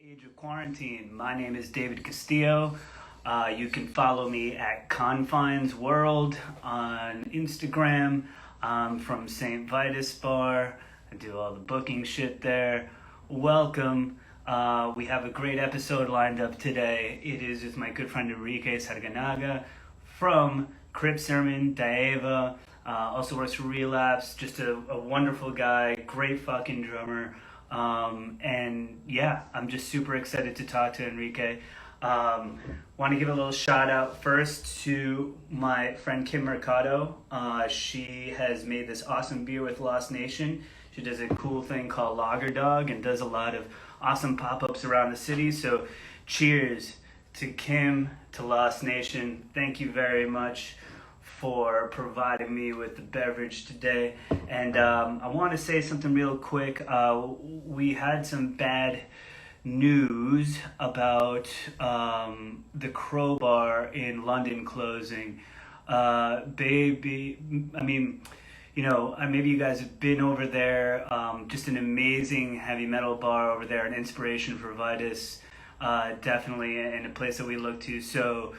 Age of Quarantine. My name is David Castillo. You can follow me at Confines World on Instagram. I'm from Saint Vitus Bar. I do all the booking shit there. Welcome. We have a great episode lined up today. It is with my good friend Enrique Saganarga from Crypt Sermon, Daeva. Also works for Relapse. Just a wonderful guy. Great fucking drummer. And yeah, I'm just super excited to talk to Enrique. Want to give a little shout out first to my friend Kim Mercado. She has made this awesome beer with Lost Nation. She does a cool thing called Lager Dog and does a lot of awesome pop-ups around the city. So cheers to Kim, to Lost Nation. Thank you very much for providing me with the beverage today. And I want to say something real quick. We had some bad news about the Crowbar in London closing. Maybe you guys have been over there. Just an amazing heavy metal bar over there, an inspiration for Vitus, definitely, and a place that we look to. So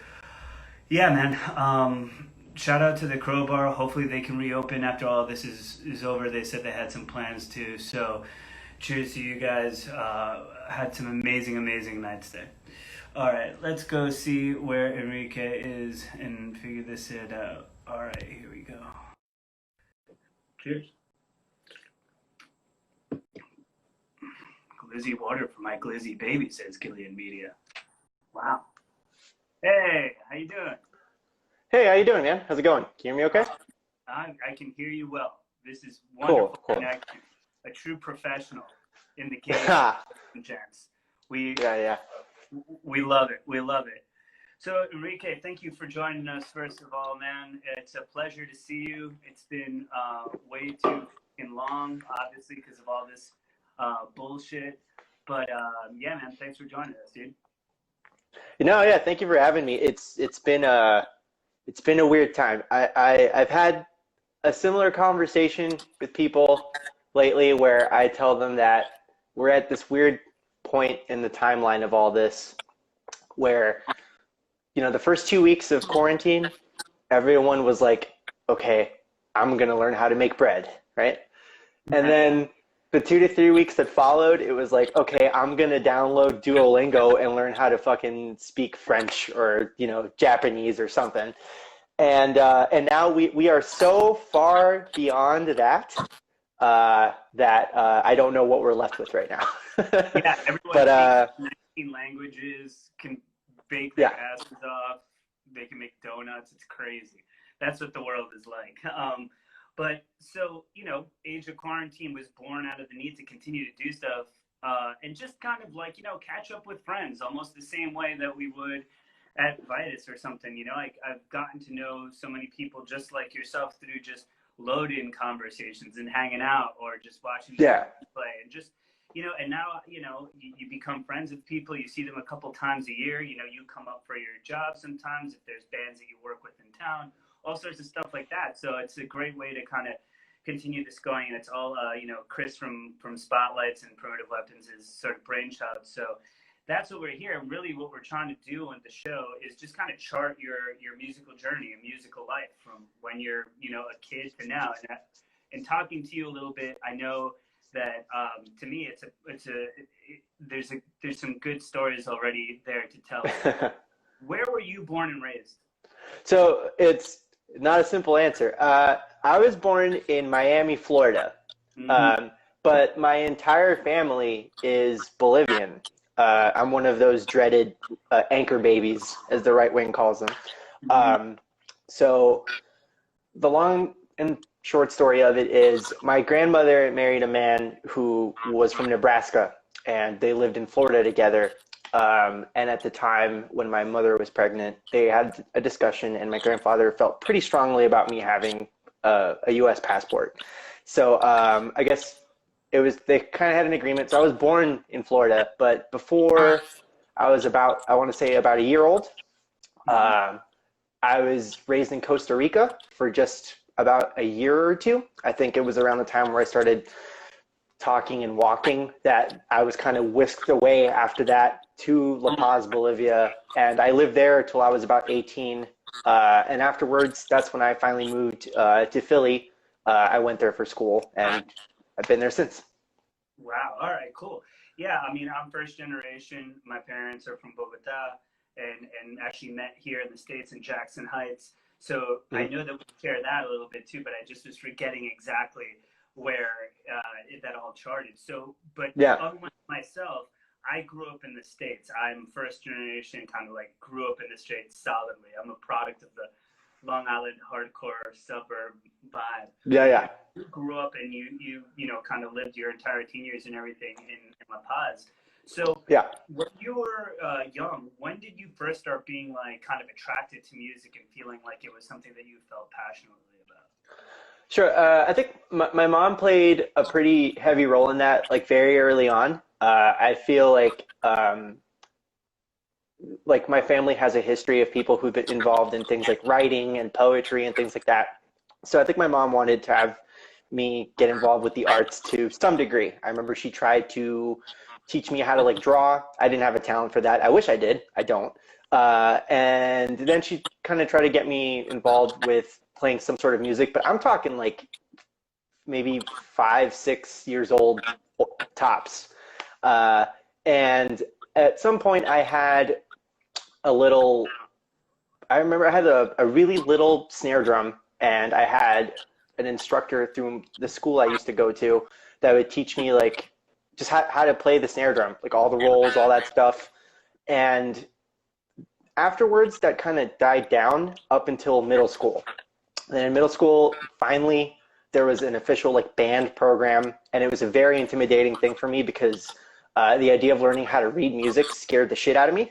yeah, man, shout out to the Crowbar. Hopefully they can reopen after all this is over. They said they had some plans to. So cheers to you guys. Had some amazing nights there. All right, let's go see where Enrique is and figure this shit out. All right, here we go. Cheers. Glizzy water for my glizzy baby, says Gillian Media. Wow. Hey, how you doing? Hey, how you doing, man? How's it going? Can you hear me okay? I can hear you well. This is wonderful Cool. connection. A true professional in the game, gents. We love it. We love it. So, Enrique, thank you for joining us, first of all, man. It's a pleasure to see you. It's been way too long, obviously, because of all this bullshit. But, yeah, man, thanks for joining us, dude. Thank you for having me. It's been a weird time. I've had a similar conversation with people lately where I tell them that we're at this weird point in the timeline of all this where, the first 2 weeks of quarantine, everyone was like, okay, I'm going to learn how to make bread, right? And then the 2 to 3 weeks that followed, it was like, okay, I'm going to download Duolingo and learn how to fucking speak French or, Japanese or something. And now we are so far beyond that, that I don't know what we're left with right now. Yeah, everyone speaks 19 languages, can bake their asses off, they can make donuts. It's crazy. That's what the world is like. But so, Age of Quarantine was born out of the need to continue to do stuff and just kind of like, catch up with friends, almost the same way that we would at Vitus or something. I've gotten to know so many people just like yourself through just load-in conversations and hanging out or just watching play and just, and now, you become friends with people. You see them a couple times a year. You come up for your job sometimes if there's bands that you work with in town. All sorts of stuff like that. So it's a great way to kind of continue this going. And it's all, Chris from Spotlights and Primitive Weapons is sort of brainchild. So that's what we're here. And really what we're trying to do on the show is just kind of chart your musical journey and musical life from when you're, a kid to now. And talking to you a little bit, I know that to me, there's some good stories already there to tell. Where were you born and raised? So it's not a simple answer. I was born in Miami, Florida, but my entire family is Bolivian. I'm one of those dreaded anchor babies, as the right wing calls them. So the long and short story of it is my grandmother married a man who was from Nebraska, and they lived in Florida together. And at the time when my mother was pregnant, they had a discussion, and my grandfather felt pretty strongly about me having a U.S. passport. So I guess they kind of had an agreement. So I was born in Florida, but before I was about a year old, I was raised in Costa Rica for just about a year or two. I think it was around the time where I started talking and walking that I was kind of whisked away after that to La Paz, Bolivia. And I lived there till I was about 18. And afterwards, that's when I finally moved to Philly. I went there for school, and I've been there since. Wow. All right. Cool. Yeah. I mean, I'm first generation. My parents are from Bogota, and actually met here in the States in Jackson Heights. So I know that we share that a little bit too, but I just was forgetting exactly where that all charted. So, but Yeah. unlike myself, I grew up in the States. I'm first generation, kind of like grew up in the States solidly. I'm a product of the Long Island hardcore suburb vibe. Yeah, yeah. You grew up and you know kind of lived your entire teen years and everything in La Paz. So Yeah. when you were young, when did you first start being like kind of attracted to music and feeling like it was something that you felt passionately about? Sure. I think my mom played a pretty heavy role in that, like very early on. I feel like my family has a history of people who've been involved in things like writing and poetry and things like that. So I think my mom wanted to have me get involved with the arts to some degree. I remember she tried to teach me how to like draw. I didn't have a talent for that. I wish I did. I don't. And then she kind of tried to get me involved with playing some sort of music, but I'm talking like maybe 5, 6 years old tops. And at some point I had I remember I had a really little snare drum, and I had an instructor through the school I used to go to that would teach me like just how to play the snare drum, like all the rolls, all that stuff. And afterwards, that kind of died down up until middle school. Then in middle school, finally, there was an official like band program, and it was a very intimidating thing for me because the idea of learning how to read music scared the shit out of me.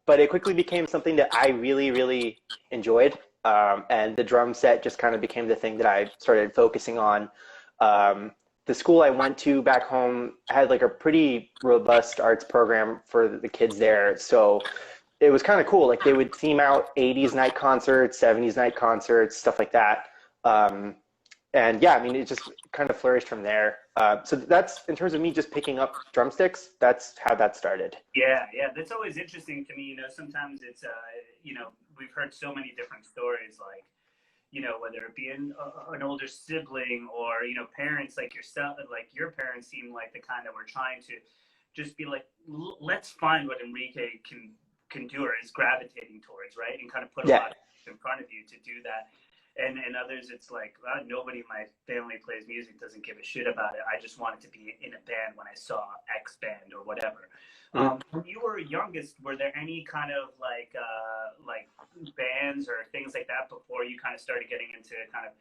But it quickly became something that I really, really enjoyed. And the drum set just kind of became the thing that I started focusing on. The school I went to back home had like a pretty robust arts program for the kids there. So it was kind of cool. Like they would theme out 80s night concerts, 70s night concerts, stuff like that. And yeah, I mean, it just kind of flourished from there. So that's, in terms of me just picking up drumsticks, that's how that started. Yeah, yeah, that's always interesting to me. You know, sometimes it's, you know, we've heard so many different stories, like, you know, whether it be an older sibling or, you know, parents like yourself, like your parents seem like the kind that were trying to just be like, let's find what Enrique can do or is gravitating towards, right? And kind of put a lot in front of you to do that. And others, it's like, well, nobody in my family plays music, doesn't give a shit about it. I just wanted to be in a band when I saw X band or whatever. When you were youngest, were there any kind of like bands or things like that before you kind of started getting into kind of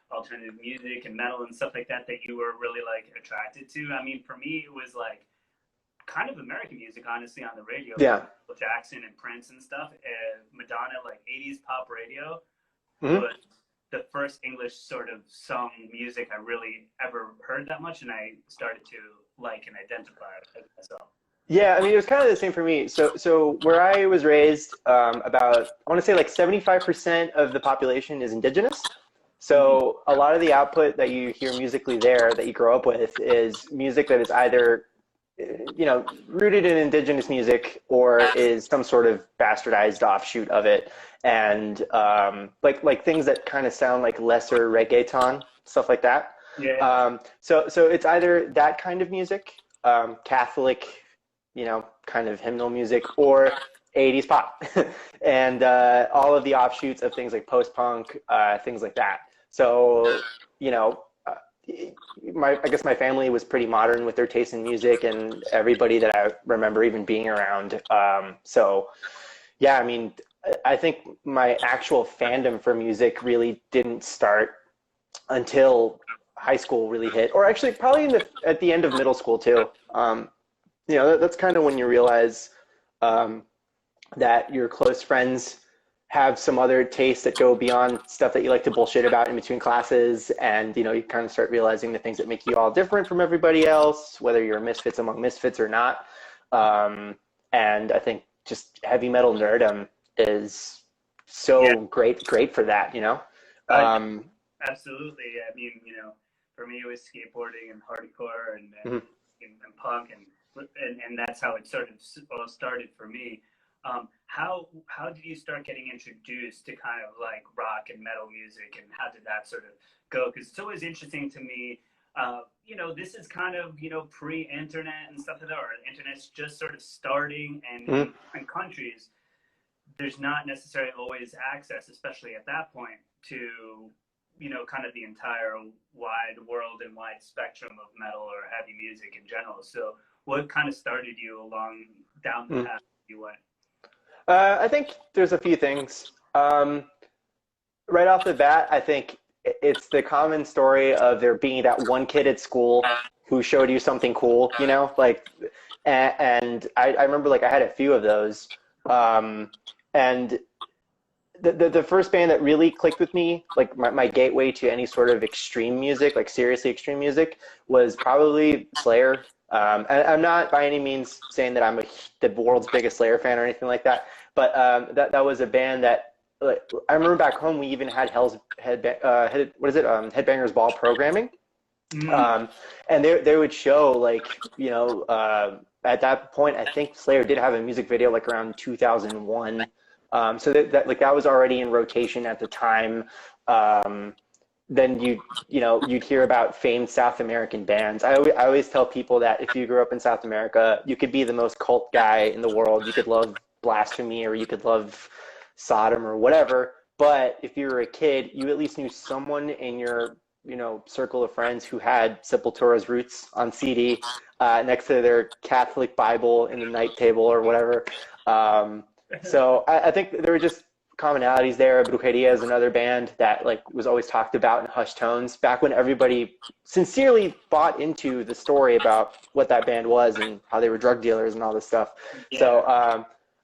alternative music and metal and stuff like that you were really like attracted to? I mean, for me, it was like kind of American music, honestly, on the radio. Yeah. Like Jackson and Prince and stuff. And Madonna, like 80s pop radio was the first English sort of sung music I really ever heard that much, and I started to like and identify as myself. Yeah, I mean, it was kind of the same for me. So where I was raised, about, I want to say like 75% of the population is indigenous. So a lot of the output that you hear musically there that you grow up with is music that is either, you know, rooted in indigenous music or is some sort of bastardized offshoot of it. And like things that kind of sound like lesser reggaeton, stuff like that. Yeah. So it's either that kind of music, Catholic, you know, kind of hymnal music, or 80s pop, and all of the offshoots of things like post-punk, things like that. So, you know, I guess my family was pretty modern with their taste in music, and everybody that I remember even being around. So, yeah, I mean, I think my actual fandom for music really didn't start until high school really hit, or actually probably at the end of middle school too. You know, that's kind of when you realize that your close friends have some other tastes that go beyond stuff that you like to bullshit about in between classes. And, you know, you kind of start realizing the things that make you all different from everybody else, whether you're misfits among misfits or not. And I think just heavy metal nerdom is so great for that, you know? Absolutely. I mean, you know, For me, it was skateboarding and hardcore and Mhm. and punk, and that's how it sort of all started for me. How did you start getting introduced to kind of like rock and metal music, and how did that sort of go? Because it's always interesting to me. You know, this is kind of, you know, pre-internet and stuff like that, or the internet's just sort of starting, and Mhm. in countries, there's not necessarily always access, especially at that point, to, you know, kind of the entire wide world and wide spectrum of metal or heavy music in general. So what kind of started you along down the Mhm. path you went? I think there's a few things. Right off the bat, I think it's the common story of there being that one kid at school who showed you something cool, you know, like, and I remember like I had a few of those. And the first band that really clicked with me, like my gateway to any sort of extreme music, like seriously extreme music, was probably Slayer. And I'm not by any means saying that I'm the world's biggest Slayer fan or anything like that, but that was a band that, like, I remember back home we even had Headbangers Ball programming, Mm. and they would show, like, you know, at that point I think Slayer did have a music video like around 2001. So that was already in rotation at the time. Then you'd hear about famed South American bands. I always tell people that if you grew up in South America, you could be the most cult guy in the world. You could love Blasphemy, or you could love Sodom or whatever. But if you were a kid, you at least knew someone in your, you know, circle of friends who had Sepultura's Roots on CD, next to their Catholic Bible in the night table or whatever. So I think there were just commonalities there. Brujeria is another band that, like, was always talked about in hushed tones back when everybody sincerely bought into the story about what that band was and how they were drug dealers and all this stuff. Yeah. So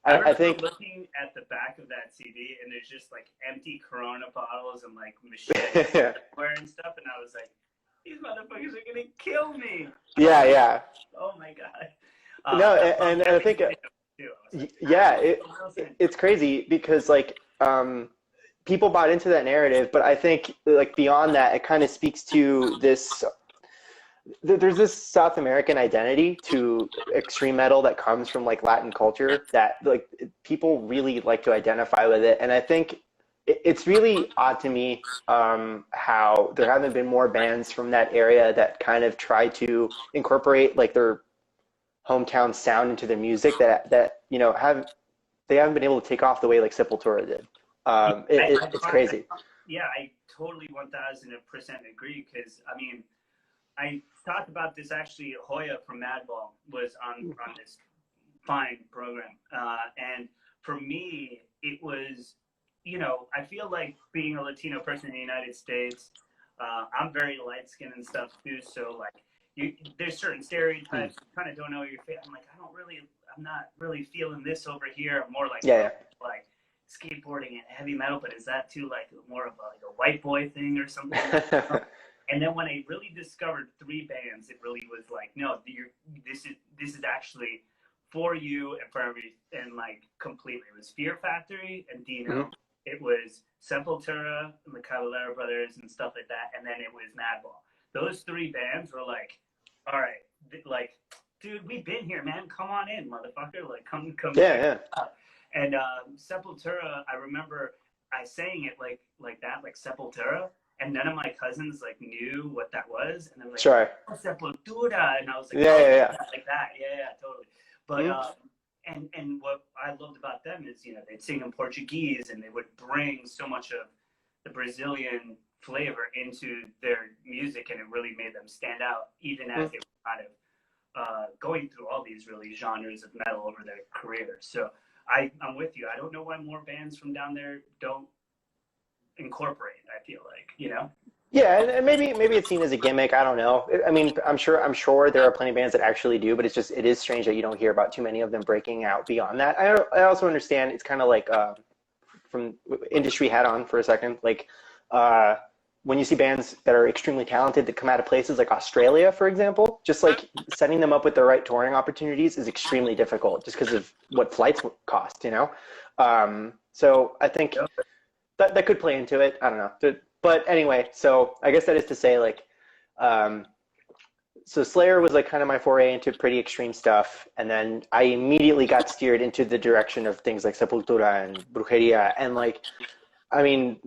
I I think looking at the back of that CD, and there's just like empty Corona bottles and like machete everywhere and stuff, and I was like, these motherfuckers are gonna kill me. yeah. Oh my god. No, and I think yeah, it's crazy because, like, people bought into that narrative, but I think, like, beyond that, it kind of speaks to this. There's this South American identity to extreme metal that comes from, like, Latin culture that, like, people really like to identify with it, and I think it's really odd to me, how there haven't been more bands from that area that kind of try to incorporate, like, their hometown sound into their music that you know they haven't been able to take off the way like Sepultura did. It's crazy. Yeah, I totally 1000% agree, because I mean, I talked about this actually. Hoya from Madball was on this fine program, and for me, it was, you know, I feel like being a Latino person in the United States, I'm very light skinned and stuff too, so like, there's certain stereotypes. You kind of don't know your face. I'm like, I'm not really feeling this over here. I'm more like, like skateboarding and heavy metal, but is that too like more of like a white boy thing or something? And then when I really discovered three bands, it really was like, no, this is actually for you and for and like completely. It was Fear Factory and Dino. Mm-hmm. It was Sepultura and the Caballero Brothers and stuff like that, and then it was Madball. Those three bands were like, all right, like, dude, we've been here, man. Come on in, motherfucker. Like, come. Yeah. And Sepultura, I remember I sang it like that, like Sepultura, and none of my cousins like knew what that was, and they were like, sure. Oh, Sepultura, and I was like, yeah, like that, yeah, totally. But and what I loved about them is, you know, they'd sing in Portuguese, and they would bring so much of the Brazilian flavor into their music, and it really made them stand out, even as they were kind of going through all these really genres of metal over their career. So I'm with you. I don't know why more bands from down there don't incorporate. I feel like, you know. Yeah, and maybe it's seen as a gimmick. I don't know. I mean, I'm sure there are plenty of bands that actually do, but it is strange that you don't hear about too many of them breaking out beyond that. I also understand it's kind of like, from industry hat on for a second, like, when you see bands that are extremely talented that come out of places like Australia, for example, just like setting them up with the right touring opportunities is extremely difficult just because of what flights cost, you know? So I think that could play into it. I don't know. But anyway, so I guess that is to say, like, So Slayer was like kind of my foray into pretty extreme stuff, and then I immediately got steered into the direction of things like Sepultura and Brujeria, and like, I mean,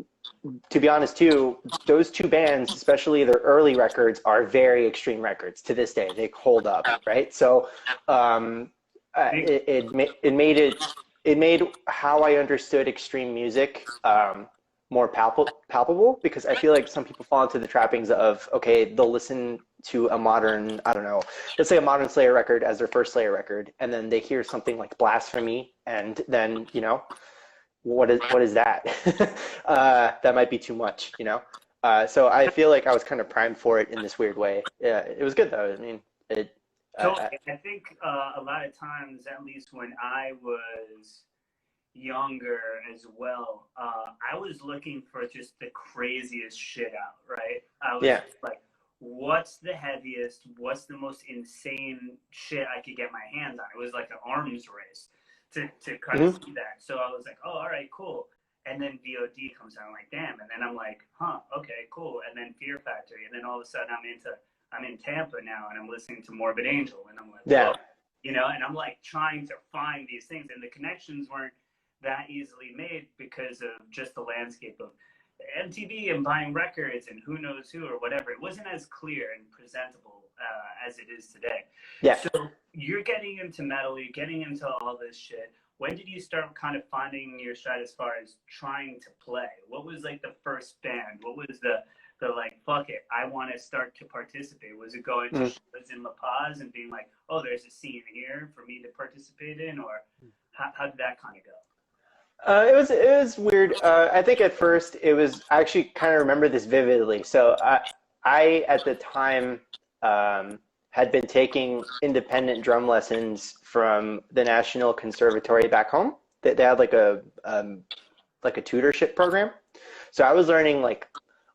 to be honest too, those two bands, especially their early records, are very extreme records to this day. They hold up, right? So it made how I understood extreme music more palpable, because I feel like some people fall into the trappings of, okay, they'll listen to a modern, I don't know, let's say a modern Slayer record as their first Slayer record, and then they hear something like Blasphemy, and then, you know, what is that? That might be too much, you know? So I feel like I was kind of primed for it in this weird way. Yeah, it was good though. I mean, I think a lot of times, at least when I was younger as well, I was looking for just the craziest shit out, right? I was like, what's the heaviest, what's the most insane shit I could get my hands on? It was like an arms race to kind of see that. So I was like, oh, all right, cool. And then VOD comes out, I'm like, damn. And then I'm like, huh, okay, cool. And then Fear Factory. And then all of a sudden I'm in Tampa now, and I'm listening to Morbid Angel, and I'm like, whoa. You know, and I'm like trying to find these things, and the connections weren't that easily made because of just the landscape of MTV and buying records and who knows who or whatever. It wasn't as clear and presentable as it is today. Yeah. So you're getting into metal, you're getting into all this shit. When did you start kind of finding your stride as far as trying to play? What was like the first band? What was the like, fuck it, I want to start to participate? Was it going to shows in La Paz and being like, oh, there's a scene here for me to participate in? Or how did that kind of go? It was weird. I think at first it was, I actually kind of remember this vividly. So I at the time had been taking independent drum lessons from the National Conservatory back home. They had like a tutorship program. So I was learning like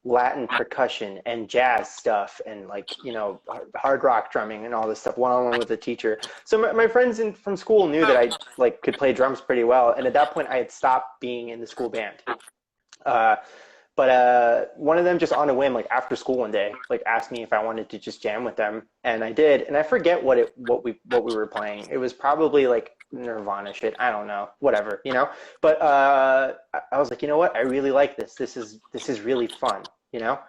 Latin percussion and jazz stuff and, like, you know, hard rock drumming and all this stuff one-on-one with the teacher. So my friends from school knew that I like could play drums pretty well, and at that point I had stopped being in the school band. But one of them just on a whim, like after school one day, like asked me if I wanted to just jam with them, and I did. And I forget what we were playing. It was probably like Nirvana shit. I don't know, whatever, you know. But I was like, you know what? I really like this. This is really fun, you know.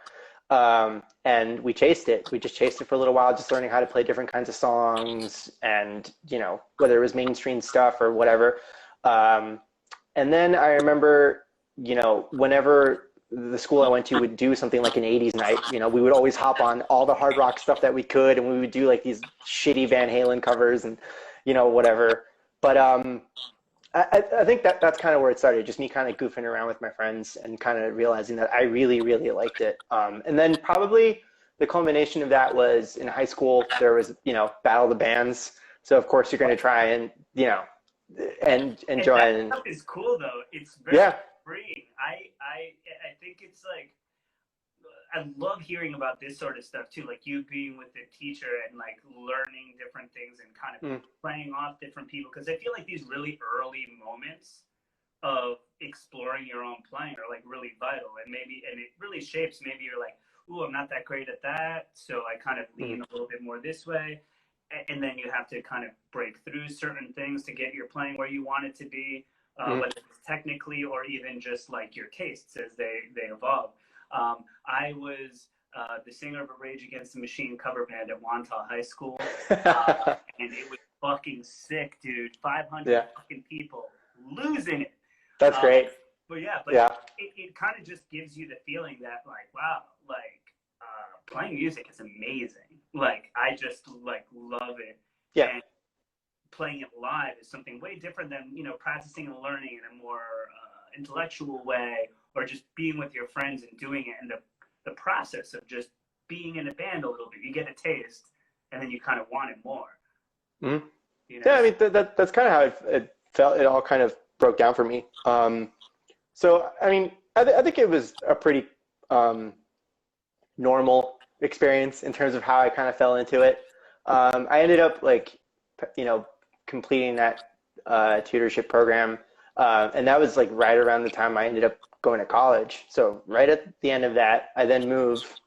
And we chased it. We just chased it for a little while, just learning how to play different kinds of songs, and, you know, whether it was mainstream stuff or whatever. And then I remember, you know, whenever the school I went to would do something like an 80s night, you know, we would always hop on all the hard rock stuff that we could, and we would do like these shitty Van Halen covers and, you know, whatever. But I think that's kind of where it started, just me kind of goofing around with my friends and kind of realizing that I really, really liked it. And then probably the culmination of that was in high school. There was, you know, Battle of the Bands. So of course you're going to try and, you know, and join. That stuff is cool though. It's very freeing. I think it's like, I love hearing about this sort of stuff too, like you being with the teacher and like learning different things and kind of playing off different people, because I feel like these really early moments of exploring your own playing are like really vital, and it really shapes, maybe you're like, ooh, I'm not that great at that, so I kind of lean a little bit more this way, and then you have to kind of break through certain things to get your playing where you want it to be, whether it's technically or even just like your tastes as they evolve. I was the singer of a Rage Against the Machine cover band at Wantagh High School, and it was fucking sick, dude. 500 fucking people losing it. That's great. But it kind of just gives you the feeling that, like, wow, like playing music is amazing. Like, I just like love it. Yeah. And playing it live is something way different than, you know, practicing and learning in a more intellectual way, or just being with your friends and doing it, and the process of just being in a band a little bit. You get a taste, and then you kind of want it more. Mm-hmm. You know? Yeah, I mean, that's kind of how it felt. It all kind of broke down for me. So, I mean, I think it was a pretty normal experience in terms of how I kind of fell into it. I ended up, like, you know, completing that tutorship program. And that was like right around the time I ended up going to college. So right at the end of that, I then moved.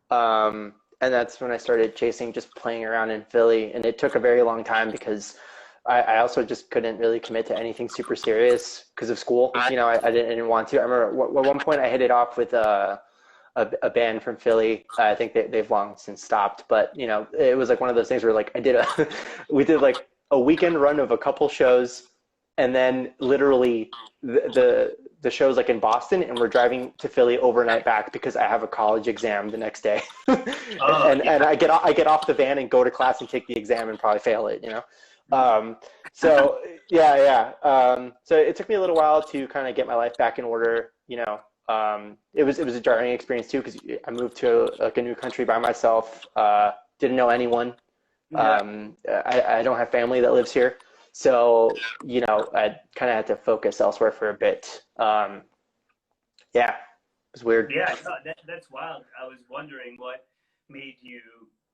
And And that's when I started chasing, just playing around in Philly. And it took a very long time because I also just couldn't really commit to anything super serious because of school. You know, I didn't want to. I remember at one point I hit it off with a band from Philly. I think they've long since stopped, but you know, it was like one of those things where like we did like a weekend run of a couple shows, and then literally the show's like in Boston, and we're driving to Philly overnight back because I have a college exam the next day. And I get off the van and go to class and take the exam and probably fail it, you know? So so it took me a little while to kind of get my life back in order, you know. It was a jarring experience too, because I moved to like a new country by myself, didn't know anyone. I don't have family that lives here. So, you know, I kind of had to focus elsewhere for a bit. Yeah, it was weird. Yeah, no, that's wild. I was wondering what made you,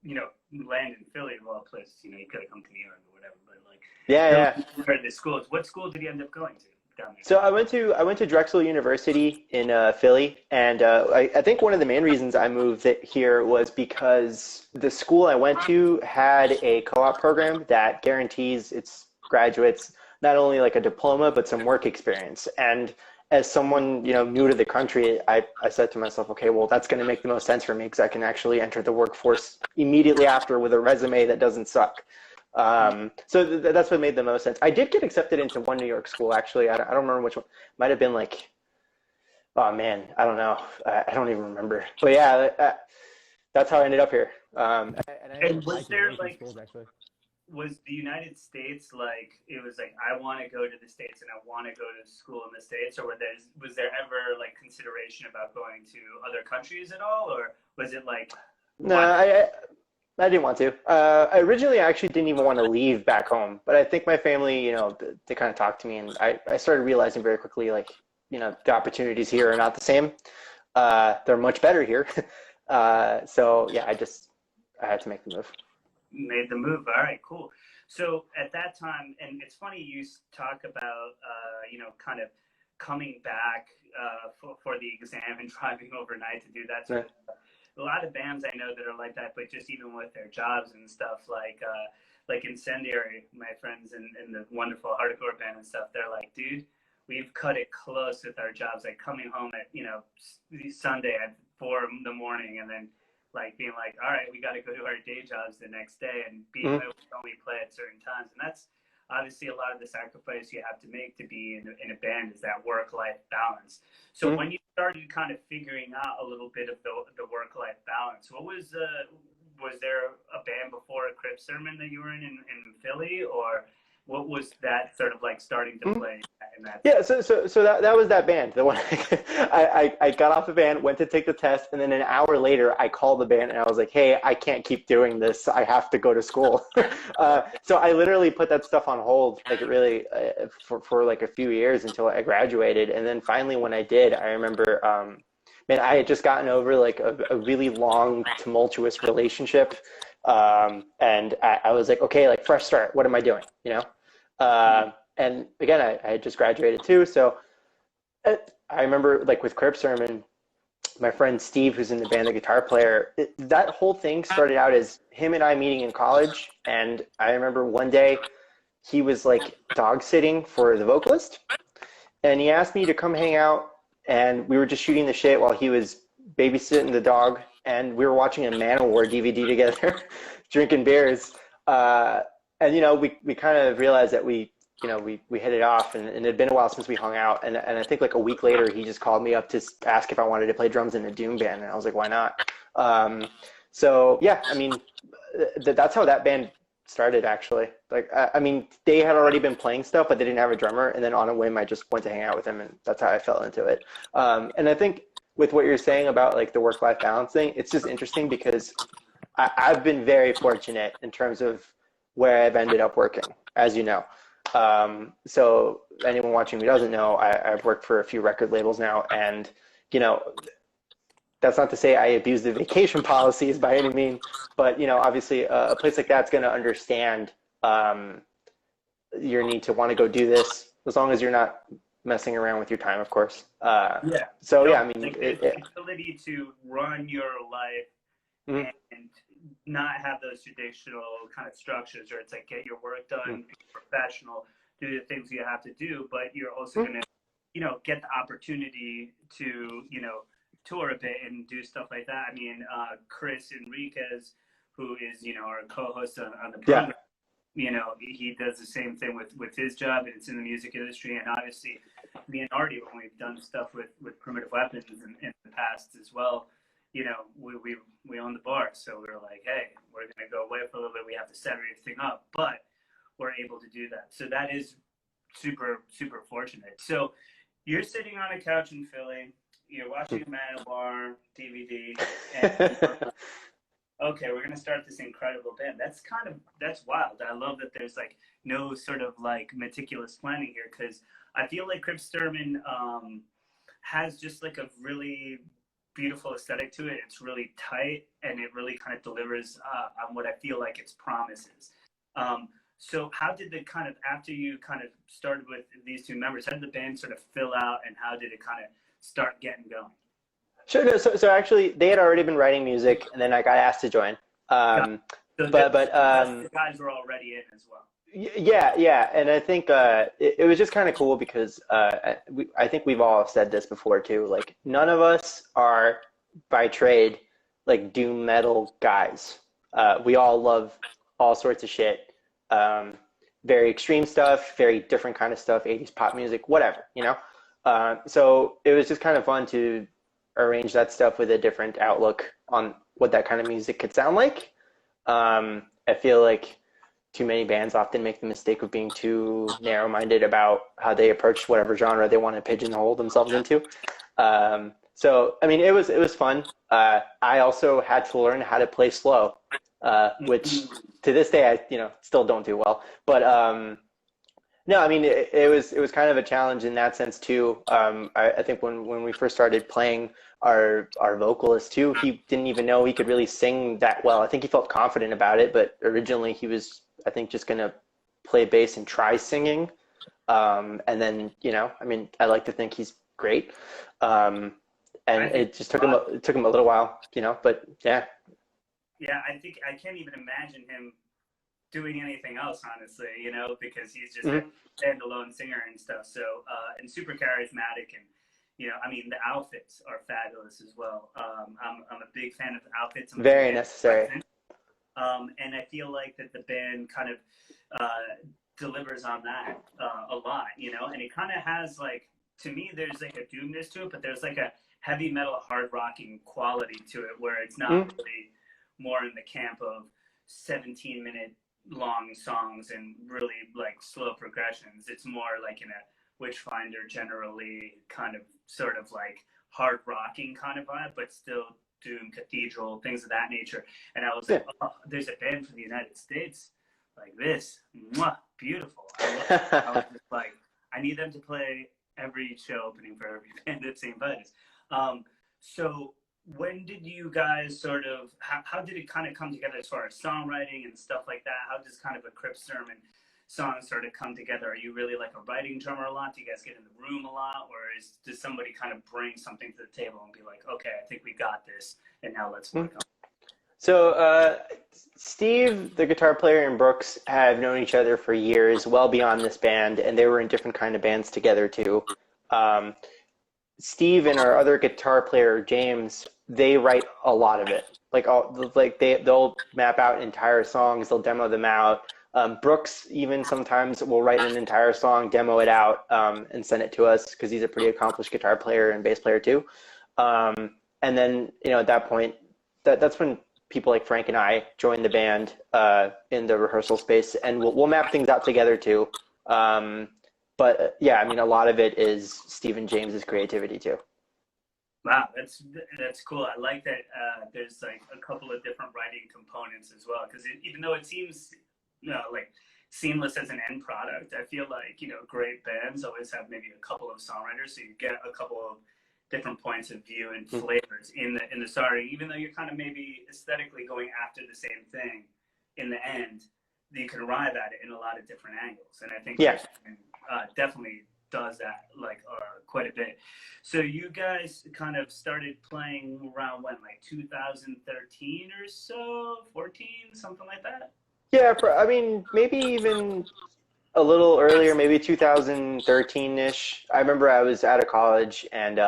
you know, land in Philly of all places. You know, you could have come to New York or whatever, but like, where the schools. What school did you end up going to down there? So I went to Drexel University in Philly, and I think one of the main reasons I moved here was because the school I went to had a co-op program that guarantees its graduates not only like a diploma but some work experience. And as someone, you know, new to the country, I said to myself, okay, well, that's going to make the most sense for me because I can actually enter the workforce immediately after with a resume that doesn't suck. So that's what made the most sense. I did get accepted into one New York school, actually. I don't remember which one. Might have been like, oh man, I don't know. I don't even remember. But yeah, that's how I ended up here. And was there like, was the United States like, it was like, I want to go to the States and I want to go to school in the States, or was there ever like consideration about going to other countries at all, or was it like? No, I didn't want to. I originally actually didn't even want to leave back home, but I think my family, you know, they kind of talked to me, and I started realizing very quickly, like, you know, the opportunities here are not the same. They're much better here. So yeah, I had to make the move. Made the move. All right, cool. So at that time, and it's funny you talk about, you know, kind of coming back for the exam and driving overnight to do that sort of stuff. A lot of bands I know that are like that, but just even with their jobs and stuff, like Incendiary, my friends in the wonderful hardcore band and stuff, they're like, dude, we've cut it close with our jobs, like coming home at, you know, Sunday at 4 a.m, and then like being like, all right, we got to go to our day jobs the next day, and being able to only play at certain times. And that's obviously a lot of the sacrifice you have to make to be in a band, is that work-life balance. So when you started kind of figuring out a little bit of the work-life balance, what was there a band before a Crypt Sermon that you were in Philly, or what was that sort of like starting to play in that? Yeah, so that was that band. The one I got off the van, went to take the test, and then an hour later I called the band and I was like, hey, I can't keep doing this. I have to go to school. So I literally put that stuff on hold, like really for like a few years until I graduated. And then finally when I did, I remember, man, I had just gotten over like a really long, tumultuous relationship. And I was like, okay, like fresh start. What am I doing? You know? And again, I had just graduated too. So I remember like with Crypt Sermon, my friend Steve, who's in the band, the guitar player, that whole thing started out as him and I meeting in college. And I remember one day he was like dog sitting for the vocalist, and he asked me to come hang out, and we were just shooting the shit while he was babysitting the dog, and we were watching a Manowar DVD together, drinking beers. And, you know, we kind of realized that we hit it off, and it had been a while since we hung out. And I think like a week later, he just called me up to ask if I wanted to play drums in a Doom band. And I was like, why not? So yeah, I mean, that's how that band started, actually. Like, I mean, they had already been playing stuff, but they didn't have a drummer. And then on a whim, I just went to hang out with him, and that's how I fell into it. And I think with what you're saying about like the work-life balance thing, it's just interesting because I've been very fortunate in terms of where I've ended up working, as you know. So anyone watching who doesn't know, I've worked for a few record labels now, and, you know, that's not to say I abuse the vacation policies by any means, but, you know, obviously a place like that's going to understand your need to want to go do this, as long as you're not messing around with your time, of course. Yeah. So no, yeah, I mean, the ability to run your life Mm-hmm. and not have those traditional kind of structures where it's like get your work done, be professional, do the things you have to do, but you're also going to, you know, get the opportunity to, you know, tour a bit and do stuff like that. I mean, Chris Enriquez, who is, you know, our co-host on the program, you know, he does the same thing with his job, and it's in the music industry. And obviously, me and Artie, when we've done stuff with Primitive Weapons in the past as well, you know, we own the bar, so we were like, hey, we're gonna go away for a little bit. We have to set everything up, but we're able to do that. So that is super fortunate. So you're sitting on a couch in Philly, you're watching a man at a bar DVD, and okay, we're gonna start this incredible band. That's wild. I love that there's like no sort of like meticulous planning here, because I feel like Crypt has just like a really beautiful aesthetic to it. It's really tight, and it really kind of delivers on what I feel like its promises. So how did the kind of, after you kind of started with these two members, how did the band sort of fill out, and how did it kind of start getting going? Sure. No, so actually, they had already been writing music, and then I got asked to join. So the guys were already in as well. Yeah, and I think it was just kind of cool because I think we've all said this before too. Like, none of us are by trade like doom metal guys. We all love all sorts of shit, very extreme stuff, very different kind of stuff, 80s pop music, whatever, you know. So it was just kind of fun to arrange that stuff with a different outlook on what that kind of music could sound like. I feel like too many bands often make the mistake of being too narrow-minded about how they approach whatever genre they want to pigeonhole themselves into. So, I mean, it was fun. I also had to learn how to play slow, which to this day I still don't do well. But no, I mean, it was kind of a challenge in that sense too. I think when we first started playing, our vocalist too, he didn't even know he could really sing that well. I think he felt confident about it, but originally he was, I think, just gonna play bass and try singing. And then, I mean, I like to think he's great. And it just took him a little while, but yeah. Yeah, I think I can't even imagine him doing anything else, honestly, because he's just a standalone singer and stuff. So, and super charismatic, and I mean, the outfits are fabulous as well. I'm a big fan of the outfits. Very necessary. And I feel like that the band kind of delivers on that a lot, and it kind of has, like, to me, there's like a doomness to it, but there's like a heavy metal hard rocking quality to it, where it's not really more in the camp of 17-minute long songs and really like slow progressions. It's more like in a Witchfinder generally kind of sort of like hard rocking kind of vibe, but still doom, cathedral, things of that nature. And I was like, oh, there's a band from the United States like this. Mwah, beautiful. I was just like, I need them to play every show opening for every band at Saint Vitus. So when did you guys sort of, how did it kind of come together as far as songwriting and stuff like that? How does kind of a Crypt Sermon song sort of come together? Are you really like a writing drummer a lot? Do you guys get in the room a lot? Or does somebody kind of bring something to the table and be like, okay, I think we got this, and now let's work on it? So Steve, the guitar player, and Brooks have known each other for years, well beyond this band, and they were in different kind of bands together too. Steve and our other guitar player, James, they write a lot of it. They'll map out entire songs, they'll demo them out. Brooks even sometimes will write an entire song, demo it out, and send it to us, because he's a pretty accomplished guitar player and bass player too. And then, at that point, that's when people like Frank and I join the band in the rehearsal space, and we'll map things out together too. But yeah, I mean, a lot of it is Steve and James's creativity too. Wow, that's cool. I like that there's like a couple of different writing components as well, because even though it seems like seamless as an end product, I feel like great bands always have maybe a couple of songwriters, so you get a couple of different points of view and flavors in the starting, even though you're kind of maybe aesthetically going after the same thing in the end, you can arrive at it in a lot of different angles. And I think definitely does that like quite a bit. So you guys kind of started playing around when, like 2013 or so, 14, something like that? Yeah, I mean, maybe even a little earlier, maybe 2013-ish. I remember I was out of college, and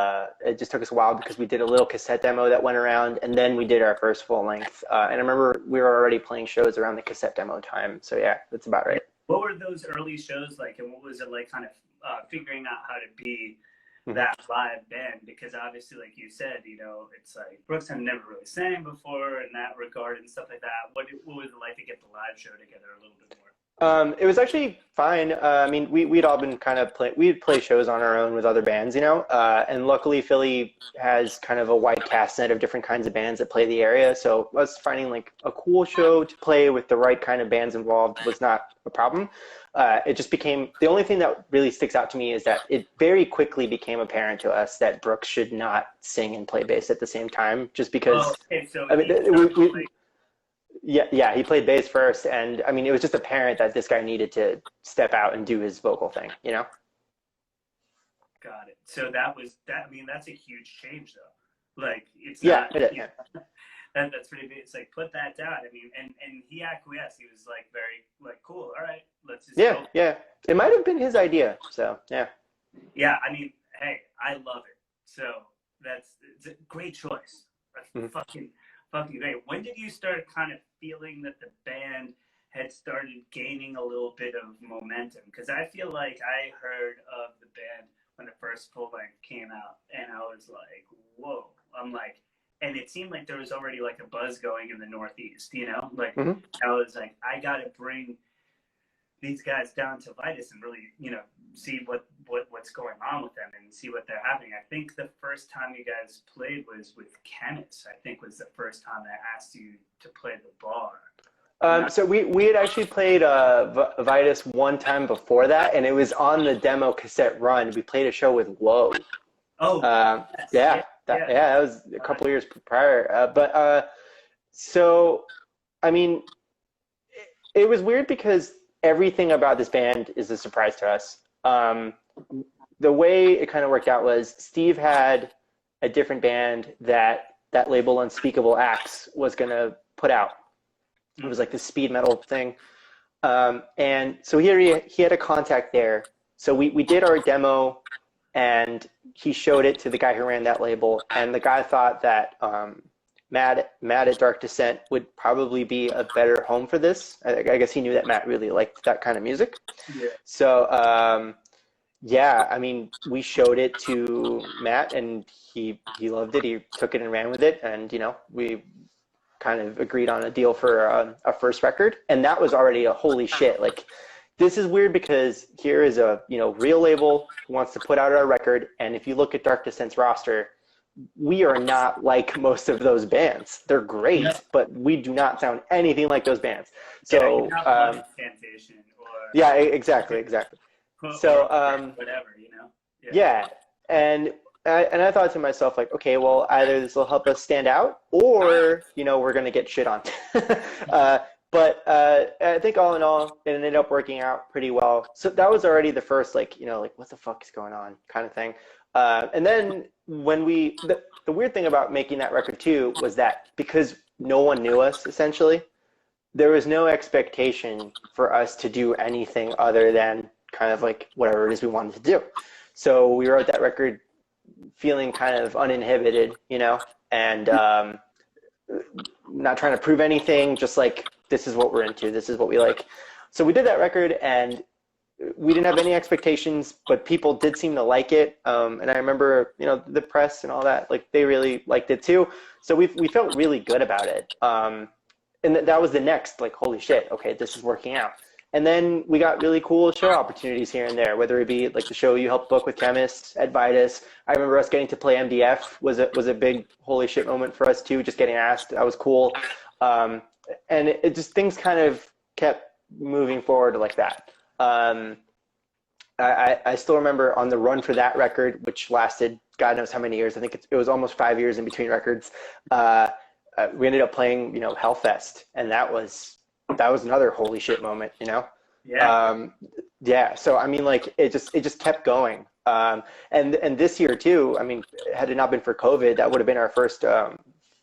it just took us a while because we did a little cassette demo that went around, and then we did our first full length. And I remember we were already playing shows around the cassette demo time. So yeah, that's about right. What were those early shows like, and what was it like kind of figuring out how to be that live band? Because obviously, like you said, you know, it's like Brooks had never really sang before in that regard and stuff like that. What was it like to get the live show together a little bit more? It was actually fine. I mean, we'd all been kind of we'd play shows on our own with other bands, you know, and luckily Philly has kind of a wide cast net of different kinds of bands that play the area. So us finding like a cool show to play with the right kind of bands involved was not a problem. It just became, the only thing that really sticks out to me is that it very quickly became apparent to us that Brooks should not sing and play bass at the same time, just because, I mean, yeah, he played bass first, and I mean, it was just apparent that this guy needed to step out and do his vocal thing, you know? Got it. So that was that. I mean, that's a huge change, though. Like, it's not. That's pretty big. It's like, put that down. I mean, and he acquiesced. He was like very like, cool. All right, let's just go. Yeah. It might have been his idea. So yeah. Yeah, I mean, hey, I love it. So it's a great choice. Fucking great. When did you start kind of feeling that the band had started gaining a little bit of momentum? Because I feel like I heard of the band when the first full length came out, and I was like, whoa. I'm like, and it seemed like there was already like a buzz going in the Northeast, you know? Like, I was like, I got to bring these guys down to Vitus and really, you know, see what's going on with them and see what they're having. I think the first time you guys played was with Chemist. I think was the first time I asked you to play the bar. So we had actually played Vitus one time before that, and it was on the demo cassette run. We played a show with Woe. Oh, yes. That was a couple years prior. So, I mean, it was weird because everything about this band is a surprise to us. The way it kind of worked out was Steve had a different band that label Unspeakable Acts was going to put out. It was like the speed metal thing. And so he had a contact there. So we did our demo, and he showed it to the guy who ran that label. And the guy thought that Matt at Dark Descent would probably be a better home for this. I guess he knew that Matt really liked that kind of music. Yeah. So, I mean, we showed it to Matt, and he loved it. He took it and ran with it. And, you know, we kind of agreed on a deal for a first record. And that was already a holy shit. Like, this is weird because here is a, you know, real label who wants to put out our record. And if you look at Dark Descent's roster, we are not like most of those bands. They're great, but we do not sound anything like those bands. So, yeah, exactly. So, whatever, you know? Yeah. And I thought to myself, like, okay, well, either this will help us stand out, or, you know, we're going to get shit on. But I think all in all, it ended up working out pretty well. So that was already the first, like, you know, like, what the fuck is going on kind of thing. And then when the weird thing about making that record too was that because no one knew us, essentially, there was no expectation for us to do anything other than kind of like whatever it is we wanted to do. So we wrote that record feeling kind of uninhibited, you know, and not trying to prove anything, just like, this is what we're into, this is what we like. So we did that record, and we didn't have any expectations, but people did seem to like it. And I remember, you know, the press and all that, like, they really liked it too. So we felt really good about it. And that was the next, like, holy shit, okay, this is working out. And then we got really cool show opportunities here and there, whether it be like the show you helped book with Chemist at Vitus. I remember us getting to play MDF was a big holy shit moment for us too, just getting asked. That was cool. And it just, things kind of kept moving forward like that. I still remember on the run for that record, which lasted God knows how many years. I think it was almost 5 years in between records. We ended up playing, you know, Hellfest, and that was another holy shit moment, you know. Yeah. Yeah, so I mean, like it just kept going. And this year too, I mean, had it not been for COVID, that would have been our first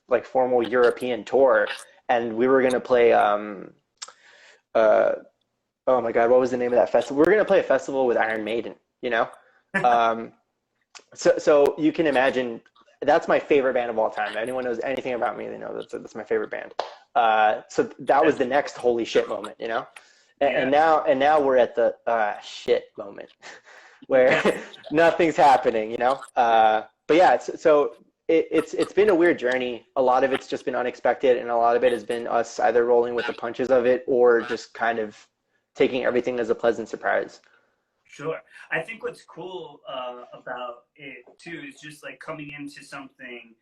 like formal European tour, and we were gonna play uh, oh my God, what was the name of that festival? We were gonna play a festival with Iron Maiden, you know? Um, so you can imagine that's my favorite band of all time. If anyone knows anything about me, they know that's my favorite band. So that was the next holy shit moment, you know? And Yeah. now we're at the shit moment where nothing's happening, you know? But yeah, it's been a weird journey. A lot of it's just been unexpected, and a lot of it has been us either rolling with the punches of it or just kind of taking everything as a pleasant surprise. Sure. I think what's cool about it too is just like coming into something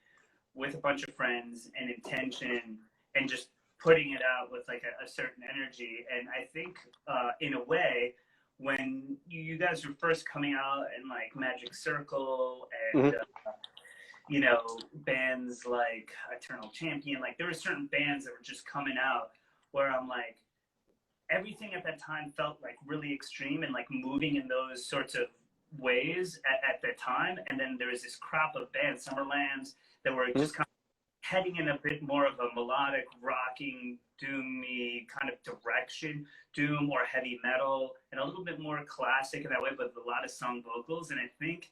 with a bunch of friends and intention and just putting it out with like a certain energy. And I think in a way, when you guys were first coming out in like Magic Circle and Hmm. you know, bands like Eternal Champion, like there were certain bands that were just coming out where I'm like, everything at that time felt like really extreme and like moving in those sorts of ways at that time. And then there was this crop of bands, Summerlands, that were just kind of heading in a bit more of a melodic, rocking, doomy kind of direction, doom or heavy metal, and a little bit more classic in that way, but a lot of sung vocals. And I think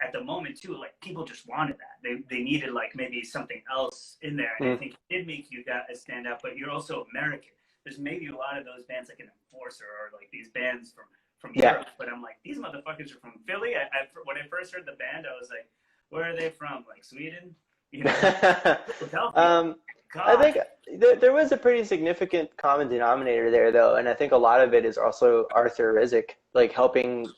at the moment too, like people just wanted that. They needed like maybe something else in there. And I think it did make you guys stand out, but you're also American. There's maybe a lot of those bands like an Enforcer or like these bands from Yeah. Europe, but I'm like, these motherfuckers are from Philly. When I first heard the band, I was like, where are they from? Like Sweden? You know, Philadelphia. um, I God. think there was a pretty significant common denominator there, though, and I think a lot of it is also Arthur Rizek, like helping,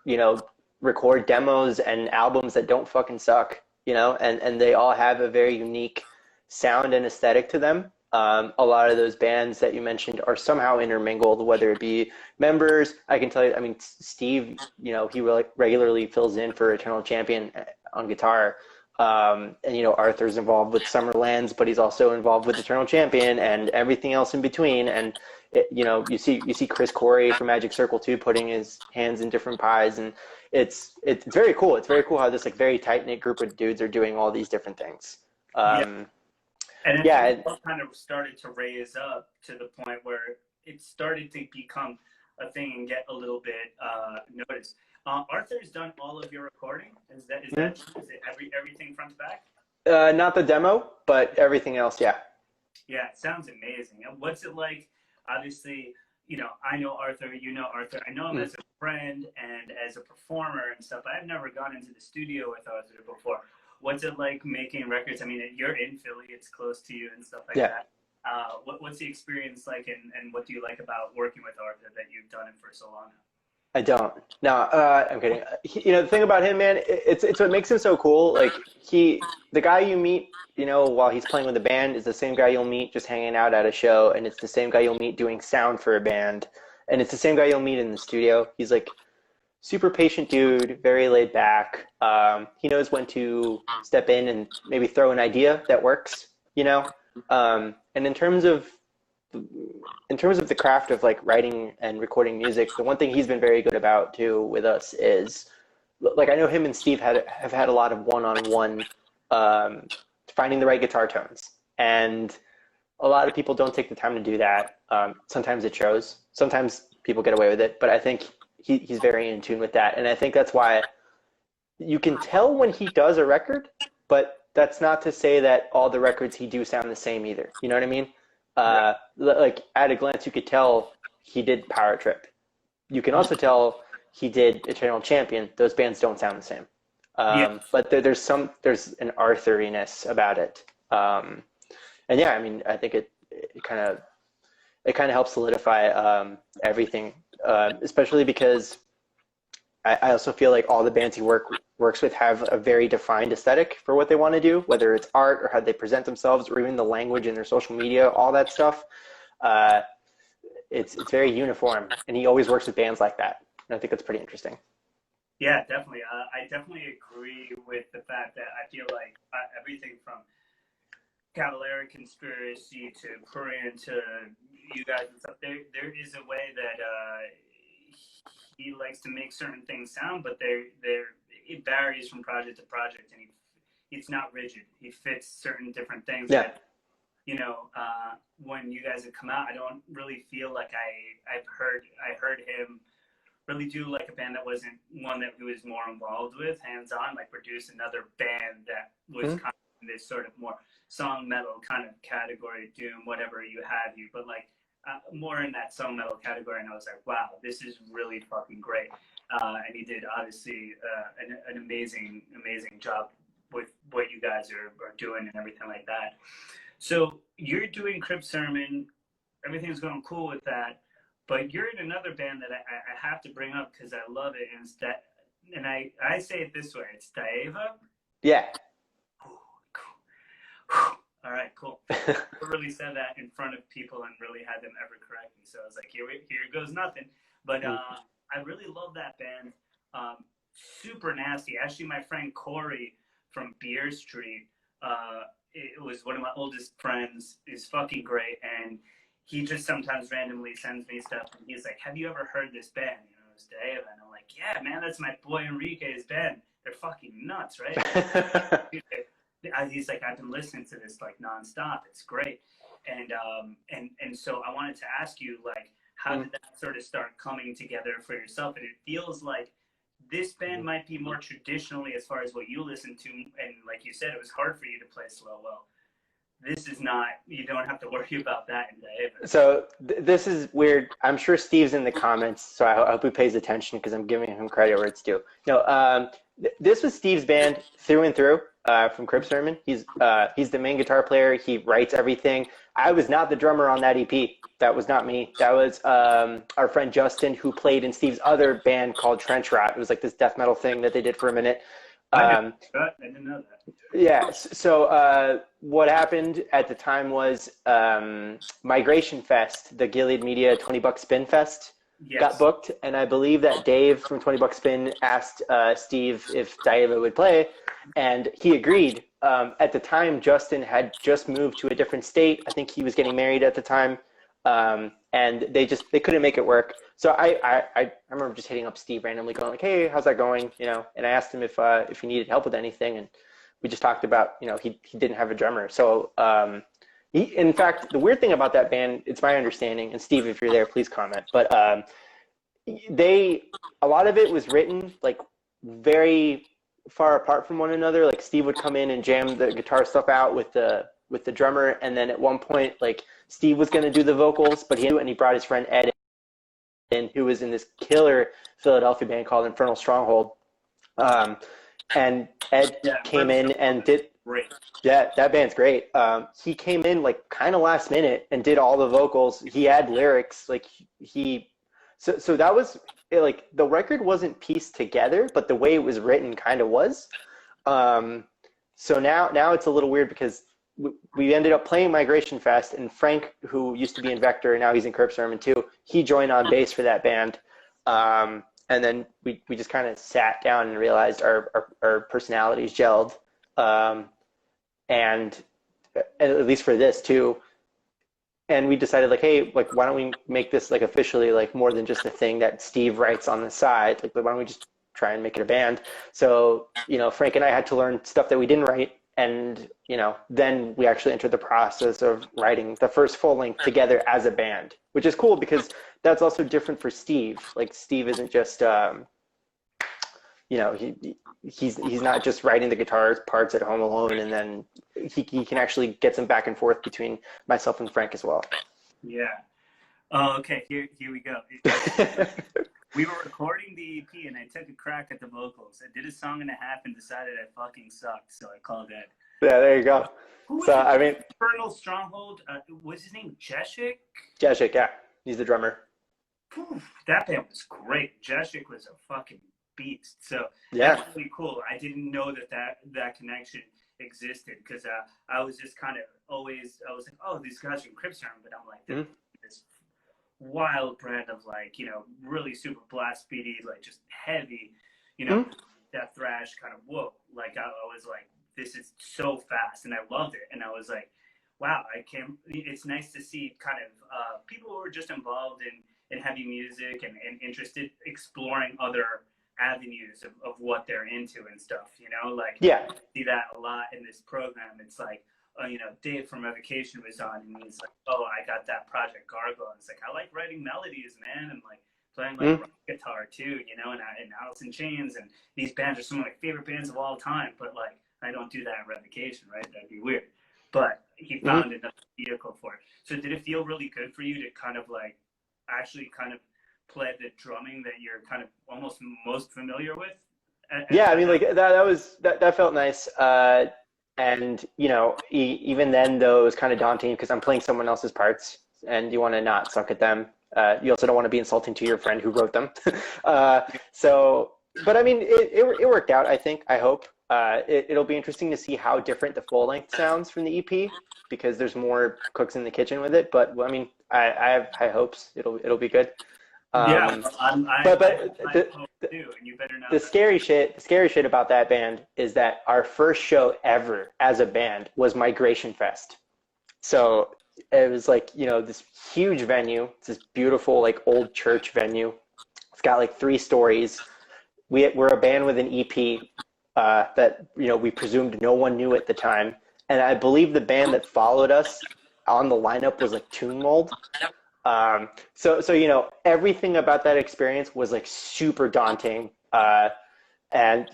you know, record demos and albums that don't fucking suck, you know, and they all have a very unique sound and aesthetic to them. A lot of those bands that you mentioned are somehow intermingled, whether it be members. I can tell you, I mean, Steve, you know, he regularly fills in for Eternal Champion on guitar. And, you know, Arthur's involved with Summerlands, but he's also involved with Eternal Champion and everything else in between. And, you know, you see Chris Corey from Magic Circle too, putting his hands in different pies. And it's very cool. It's very cool how this like very tight-knit group of dudes are doing all these different things. Yeah. Um, And I think yeah, it all kind of started to raise up to the point where it started to become a thing and get a little bit noticed. Arthur's done all of your recording. Is that true? Is it everything front to back? not the demo, but everything else, yeah. Yeah, it sounds amazing. And what's it like? Obviously, you know, I know Arthur, you know Arthur. I know him as a friend and as a performer and stuff. I've never gone into the studio with Arthur before. What's it like making records? I mean, you're in Philly, it's close to you and stuff like Yeah. that. What's the experience like, and what do you like about working with Arthur that you've done it for so long now? I don't. No, I'm kidding. You know, the thing about him, man, it's what makes him so cool. Like the guy you meet, you know, while he's playing with the band is the same guy you'll meet just hanging out at a show, and it's the same guy you'll meet doing sound for a band, and it's the same guy you'll meet in the studio. He's like super patient dude, very laid back. He knows when to step in and maybe throw an idea that works, you know. And in terms of the craft of like writing and recording music, the one thing he's been very good about too with us is like I know him and Steve have had a lot of one-on-one um, finding the right guitar tones, and a lot of people don't take the time to do that. Sometimes it shows. Sometimes people get away with it, but I think he's very in tune with that, and I think that's why you can tell when he does a record, but that's not to say that all the records he do sound the same either. You know what I mean? Right. Like at a glance, you could tell he did Power Trip. You can also tell he did Eternal Champion. Those bands don't sound the same. Yeah. But there's an Arthuriness about it. And yeah, I mean, I think it kind of helps solidify everything, especially because I also feel like all the bands he works with have a very defined aesthetic for what they want to do, whether it's art or how they present themselves or even the language in their social media, all that stuff. It's very uniform, and he always works with bands like that. And I think that's pretty interesting. Yeah, definitely. I definitely agree with the fact that I feel like everything from Cavalera Conspiracy to Korean to you guys and stuff, there is a way that he likes to make certain things sound, but it varies from project to project, and it's not rigid. He fits certain different things. Yeah. That, you know, when you guys have come out, I don't really feel like I heard him really do like a band that wasn't one that he was more involved with, hands-on, like produce another band that was kind of in this sort of more song metal kind of category, doom, whatever you have you, but like more in that song metal category. And I was like, wow, this is really fucking great. And he did obviously an amazing job with what you guys are doing and everything like that. So you're doing Crypt Sermon, everything's going cool with that. But you're in another band that I have to bring up because I love it, and it's that. And I say it this way: it's Daeva. Yeah. Ooh, cool. All right, cool. I really said that in front of people and really had them ever correct me. So I was like, here goes nothing. But I really love that band. Super nasty. Actually, my friend Corey from Beer Street, it was one of my oldest friends. Is fucking great, and he just sometimes randomly sends me stuff, and he's like, have you ever heard this band? You know, it's Daeva. And I'm like, yeah, man, that's my boy Enrique's band. They're fucking nuts, right? He's like, I've been listening to this like nonstop. It's great. And so I wanted to ask you, like, how did that sort of start coming together for yourself? And it feels like this band might be more traditionally as far as what you listen to. And like you said, it was hard for you to play slow well. This is not, you don't have to worry about that in Daeva. So this is weird. I'm sure Steve's in the comments, so I hope he pays attention because I'm giving him credit where it's due. No, this was Steve's band through and through from Crypt Sermon. He's the main guitar player. He writes everything. I was not the drummer on that EP. That was not me. That was our friend Justin, who played in Steve's other band called Trench Rot. It was like this death metal thing that they did for a minute. I didn't know that. Yeah. So what happened at the time was Migration Fest, the Gilead Media $20 Spin Fest, got booked, and I believe that Dave from $20 Spin asked Steve if Daeva would play, and he agreed. At the time, Justin had just moved to a different state. I think he was getting married at the time, and they couldn't make it work. So I remember just hitting up Steve randomly, going like, "Hey, how's that going?" You know, and I asked him if he needed help with anything, and we just talked about, you know, he didn't have a drummer. So in fact, the weird thing about that band, it's my understanding, and Steve, if you're there, please comment. But a lot of it was written like very far apart from one another. Like Steve would come in and jam the guitar stuff out with the drummer, and then at one point, like Steve was going to do the vocals, but he brought his friend Ed in, who was in this killer Philadelphia band called Infernal Stronghold. And Ed came in and did great. Yeah, that band's great. He came in like kind of last minute and did all the vocals. He had lyrics, like so that was like the record wasn't pieced together, but the way it was written kind of was. So now it's a little weird because we ended up playing Migration Fest, and Frank, who used to be in Vector and now he's in Crypt Sermon too, he joined on bass for that band. And then we just kind of sat down and realized our personalities gelled. And at least for this too. And we decided like, hey, like, why don't we make this like officially like more than just a thing that Steve writes on the side? Like, why don't we just try and make it a band? So, you know, Frank and I had to learn stuff that we didn't write. And, you know, then we actually entered the process of writing the first full length together as a band, which is cool because that's also different for Steve. Like Steve isn't just, you know, he's not just writing the guitar parts at home alone, and then he can actually get some back and forth between myself and Frank as well. Yeah. Oh, okay. Here we go. We were recording the EP, and I took a crack at the vocals. I did a song and a half and decided I fucking sucked, so I called Ed. Yeah, there you go. So I mean, Infernal Stronghold. Was his name Jeshik? Jeshik, yeah, he's the drummer. That band was great. Jeshik was a fucking beast. So yeah, that's really cool. I didn't know that connection existed because I was just kind of I was like, oh, these guys are from Crypt Sermon, but I'm like, this wild brand of like, you know, really super blast beaty, like just heavy, you know, death thrash kind of whoa. Like I was like, this is so fast, and I loved it, and I was like, wow, it's nice to see kind of people who are just involved in heavy music and interested exploring other avenues of what they're into and stuff, like Yeah. I see that a lot in this program. It's like, Dave from Revocation was on, and he's like, oh, I got that Project Gargoyle. And it's like, I like writing melodies, man, and like playing like rock guitar too, and Alice in Chains, and these bands are some of my favorite bands of all time, but like I don't do that in Revocation, right? That'd be weird. But he found another vehicle for it. So did it feel really good for you to kind of like actually kind of play the drumming that you're kind of almost most familiar with? Yeah, I mean, like that felt nice. And even then though, it was kind of daunting because I'm playing someone else's parts and you want to not suck at them. You also don't want to be insulting to your friend who wrote them. But I mean, it worked out, I think, I hope. It'll be interesting to see how different the full length sounds from the EP because there's more cooks in the kitchen with it. But I mean, I have high hopes. It'll be good. The scary shit about that band is that our first show ever as a band was Migration Fest. So it was like, this huge venue. It's this beautiful, like, old church venue. It's got like 3 stories. We're a band with an EP that, we presumed no one knew at the time. And I believe the band that followed us on the lineup was like Tune Mold. So everything about that experience was like super daunting. And,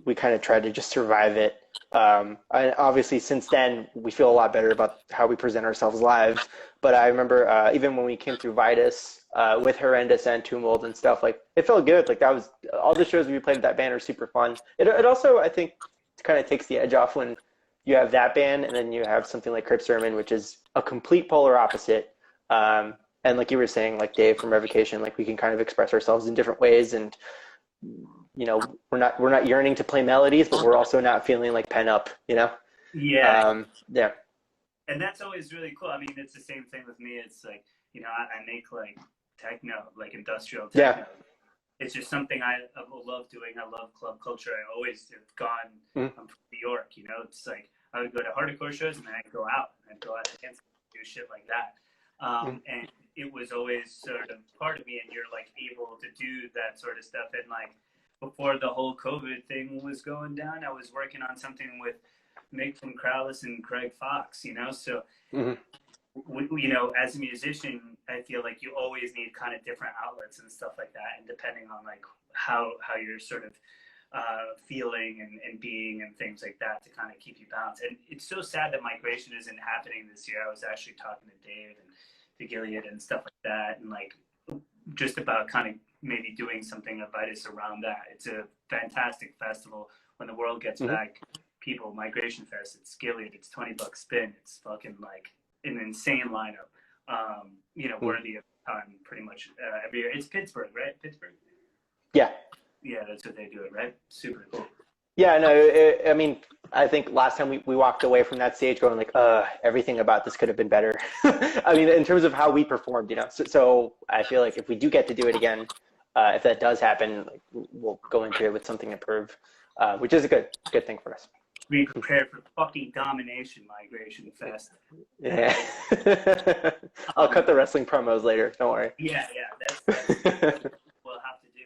we kind of tried to just survive it. And obviously since then we feel a lot better about how we present ourselves live. But I remember, even when we came through Vitus, with Horrendous and Tumult and stuff, like it felt good. Like that was all the shows we played with that band are super fun. It also, I think, kind of takes the edge off when you have that band and then you have something like Crypt Sermon, which is a complete polar opposite. And like you were saying, like Dave from Revocation, like we can kind of express ourselves in different ways, and we're not yearning to play melodies, but we're also not feeling like pen up, Yeah. Yeah. And that's always really cool. I mean, it's the same thing with me. It's like, I make like techno, like industrial techno. Yeah. It's just something I love doing. I love club culture. I always have gone. I'm from New York, It's like I would go to hardcore shows and then I'd go out and I'd go out to dance and do shit like that. And it was always sort of part of me. And you're like able to do that sort of stuff. And like before the whole COVID thing was going down, I was working on something with Mick from Crowless and Craig Fox. So. As a musician, I feel like you always need kind of different outlets and stuff like that, and depending on like how you're sort of feeling and being and things like that to kind of keep you balanced. And it's so sad that Migration isn't happening this year. I was actually talking to Dave and to Gilead and stuff like that, and like just about kind of maybe doing something of Vitus around that. It's a fantastic festival. When the world gets back, people, Migration Fest, it's Gilead, it's $20 spin, it's fucking like an insane lineup, worthy of time pretty much every year. It's Pittsburgh, right? Pittsburgh? Yeah. Yeah, that's what they do it, right? Super cool. Yeah, no, I mean, I think last time we walked away from that stage going like, everything about this could have been better. I mean, in terms of how we performed, So I feel like if we do get to do it again, if that does happen, like, we'll go into it with something improved, which is a good thing for us. Be prepared for fucking domination, Migration Fest. Yeah. I'll cut the wrestling promos later. Don't worry. Yeah. That's we'll have to do.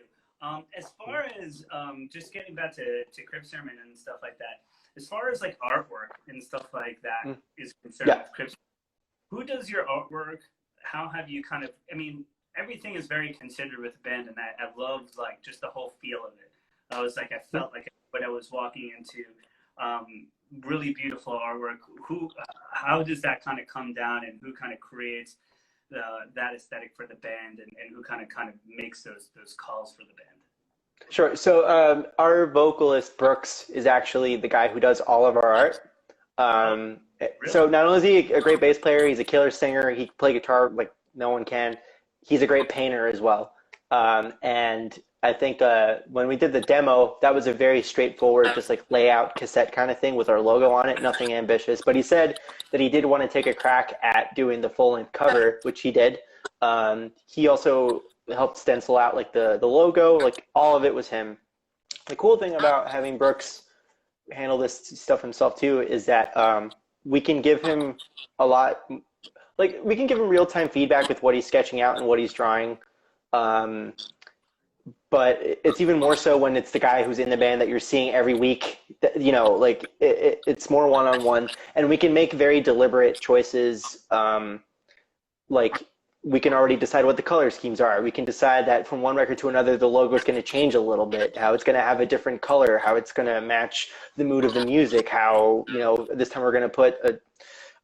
As far as just getting back to Crypt Sermon and stuff like that, as far as like artwork and stuff like that is concerned with Crypt Sermon, who does your artwork? How have you kind of, I mean, everything is very considered with the band, and I loved like just the whole feel of it. I was like, I felt like when I was walking into really beautiful artwork. How does that kind of come down, and who kind of creates that aesthetic for the band, and who kind of makes those calls for the band? Sure. So our vocalist Brooks is actually the guy who does all of our art. Really? So not only is he a great bass player, he's a killer singer. He can play guitar like no one can. He's a great painter as well. And I think when we did the demo, that was a very straightforward, just like layout cassette kind of thing with our logo on it, nothing ambitious. But he said that he did want to take a crack at doing the full-length cover, which he did. He also helped stencil out like the logo, like all of it was him. The cool thing about having Brooks handle this stuff himself too is that we can give him a lot, like we can give him real-time feedback with what he's sketching out and what he's drawing. Um, but it's even more so when it's the guy who's in the band that you're seeing every week. You know, like it's more one-on-one, and we can make very deliberate choices. Like we can already decide what the color schemes are. We can decide that from one record to another, the logo is going to change a little bit, how it's going to have a different color, how it's going to match the mood of the music, how, you know, this time we're going to put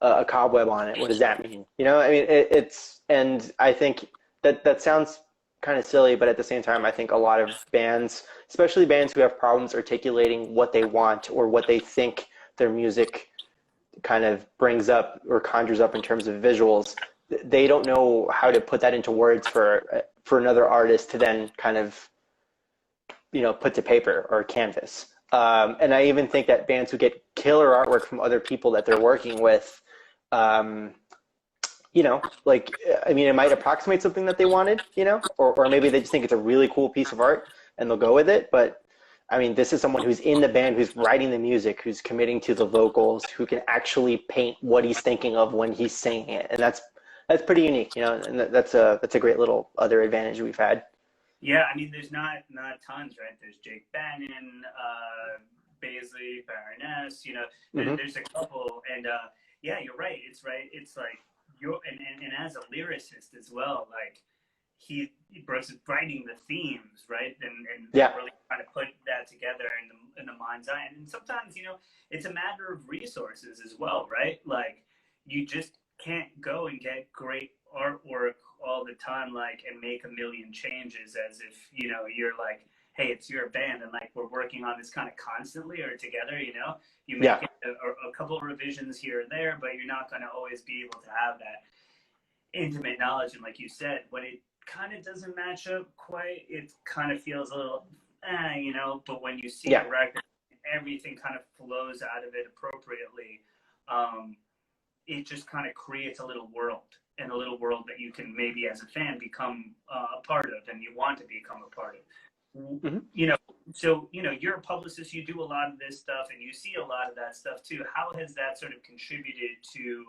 a cobweb on it. What does that mean? You know, I mean, and I think that sounds kind of silly, but at the same time, I think a lot of bands, especially bands who have problems articulating what they want or what they think their music kind of brings up or conjures up in terms of visuals, they don't know how to put that into words for another artist to then kind of, you know, put to paper or canvas. And I even think that bands who get killer artwork from other people that they're working with, you know, like, I mean, it might approximate something that they wanted, you know, or maybe they just think it's a really cool piece of art and they'll go with it. But I mean, this is someone who's in the band, who's writing the music, who's committing to the vocals, who can actually paint what he's thinking of when he's singing it. And that's pretty unique, you know, and that's a great little other advantage we've had. Yeah, I mean, there's not tons, right? There's Jake Bannon, Baisley, Baroness, you know, there's a couple, and yeah, you're right. It's like and as a lyricist as well, like he was writing the themes, right? And yeah, really trying to put that together in the mind's eye. And sometimes, you know, it's a matter of resources as well, right? Like you just can't go and get great artwork all the time, like, and make a million changes as if, you know, you're like, hey, it's your band and like we're working on this kind of constantly or together, you know. You make a couple of revisions here and there, but you're not going to always be able to have that intimate knowledge. And like you said, when it kind of doesn't match up quite, it kind of feels a little you know. But when you see the record, everything kind of flows out of it appropriately. It just kind of creates a little world, and a little world that you can maybe as a fan become a part of, and you want to become a part of. You know, so, you know, you're a publicist, you do a lot of this stuff, and you see a lot of that stuff too. How has that sort of contributed to,